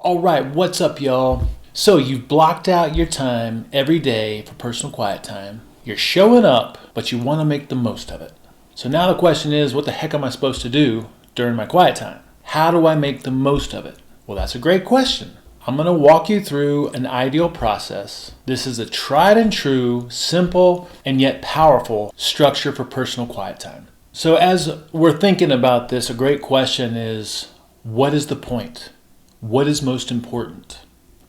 All right, what's up, y'all? So you've blocked out your time every day for personal quiet time. You're showing up, but you want to make the most of it. So now the question is, what the heck am I supposed to do during my quiet time? How do I make the most of it? Well, that's a great question. I'm going to walk you through an ideal process. This is a tried and true, simple, and yet powerful structure for personal quiet time. So as we're thinking about this, a great question is, what is the point? What is most important?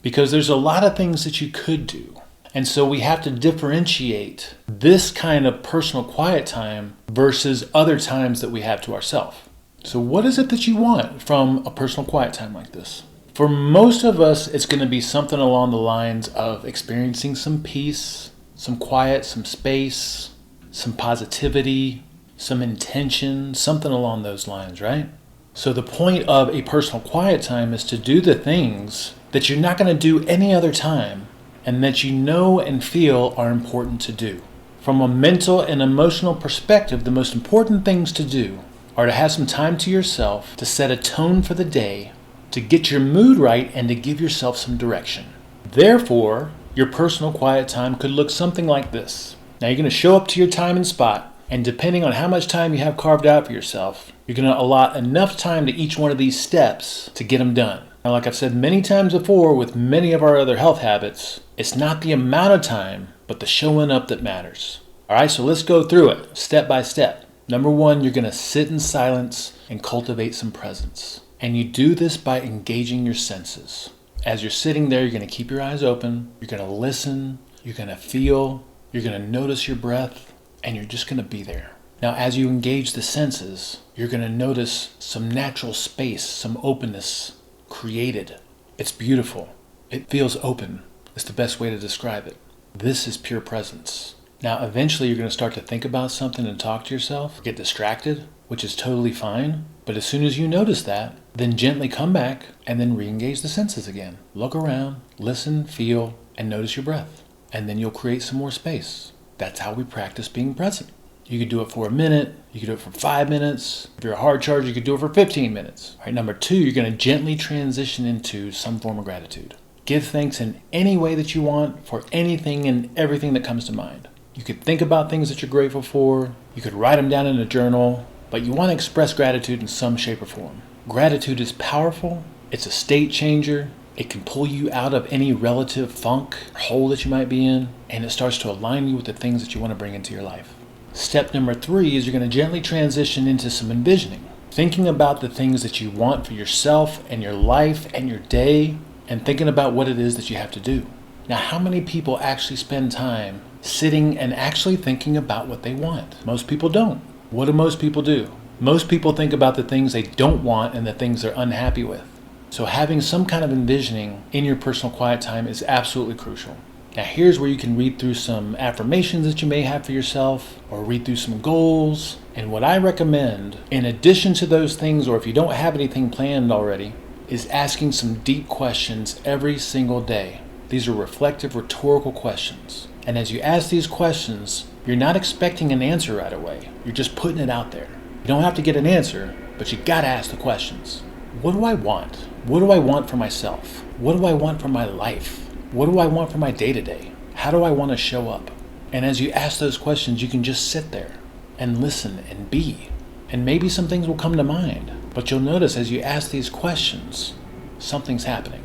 Because there's a lot of things that you could do. And so we have to differentiate this kind of personal quiet time versus other times that we have to ourselves. So what is it that you want from a personal quiet time like this? For most of us, it's going to be something along the lines of experiencing some peace, some quiet, some space, some positivity, some intention, something along those lines, right? So the point of a personal quiet time is to do the things that you're not going to do any other time and that you know and feel are important to do. From a mental and emotional perspective, the most important things to do are to have some time to yourself, to set a tone for the day, to get your mood right, and to give yourself some direction. Therefore, your personal quiet time could look something like this. Now you're going to show up to your time and spot, and depending on how much time you have carved out for yourself, you're going to allot enough time to each one of these steps to get them done. Now, like I've said many times before with many of our other health habits, it's not the amount of time, but the showing up that matters. All right, so let's go through it step by step. Number one, you're going to sit in silence and cultivate some presence. And you do this by engaging your senses. As you're sitting there, you're going to keep your eyes open, you're going to listen, you're going to feel, you're going to notice your breath, and you're just going to be there. Now, as you engage the senses, you're going to notice some natural space, some openness created. It's beautiful. It feels open. It's the best way to describe it. This is pure presence. Now, eventually, you're going to start to think about something and talk to yourself, get distracted, which is totally fine. But as soon as you notice that, then gently come back and then re-engage the senses again. Look around, listen, feel, and notice your breath. And then you'll create some more space. That's how we practice being present. You could do it for a minute. You could do it for 5 minutes. If you're a hard charger, you could do it for 15 minutes. All right, number two, you're going to gently transition into some form of gratitude. Give thanks in any way that you want for anything and everything that comes to mind. You could think about things that you're grateful for. You could write them down in a journal. But you want to express gratitude in some shape or form. Gratitude is powerful. It's a state changer. It can pull you out of any relative funk or hole that you might be in, and it starts to align you with the things that you want to bring into your life. Step number three is you're going to gently transition into some envisioning. Thinking about the things that you want for yourself and your life and your day, and thinking about what it is that you have to do. Now, how many people actually spend time sitting and actually thinking about what they want? Most people don't. What do most people do? Most people think about the things they don't want and the things they're unhappy with. So having some kind of envisioning in your personal quiet time is absolutely crucial. Now here's where you can read through some affirmations that you may have for yourself, or read through some goals. And what I recommend, in addition to those things, or if you don't have anything planned already, is asking some deep questions every single day. These are reflective, rhetorical questions. And as you ask these questions, you're not expecting an answer right away. You're just putting it out there. You don't have to get an answer, but you gotta ask the questions. What do I want? What do I want for myself? What do I want for my life? What do I want for my day-to-day? How do I want to show up? And as you ask those questions, you can just sit there and listen and be. And maybe some things will come to mind. But you'll notice as you ask these questions, something's happening.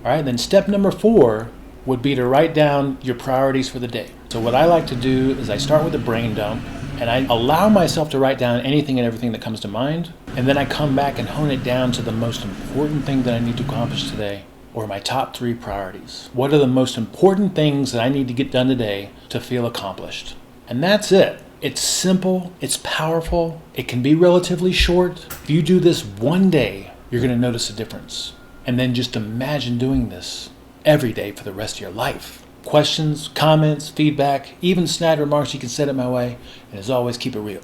All right, then step number 4 would be to write down your priorities for the day. So what I like to do is I start with a brain dump, and I allow myself to write down anything and everything that comes to mind, and then I come back and hone it down to the most important thing that I need to accomplish today, or my top 3 priorities. What are the most important things that I need to get done today to feel accomplished? And that's it. It's simple, it's powerful, it can be relatively short. If you do this one day, you're going to notice a difference. And then just imagine doing this every day for the rest of your life. Questions, comments, feedback, even snide remarks, you can send it my way. And as always, keep it real.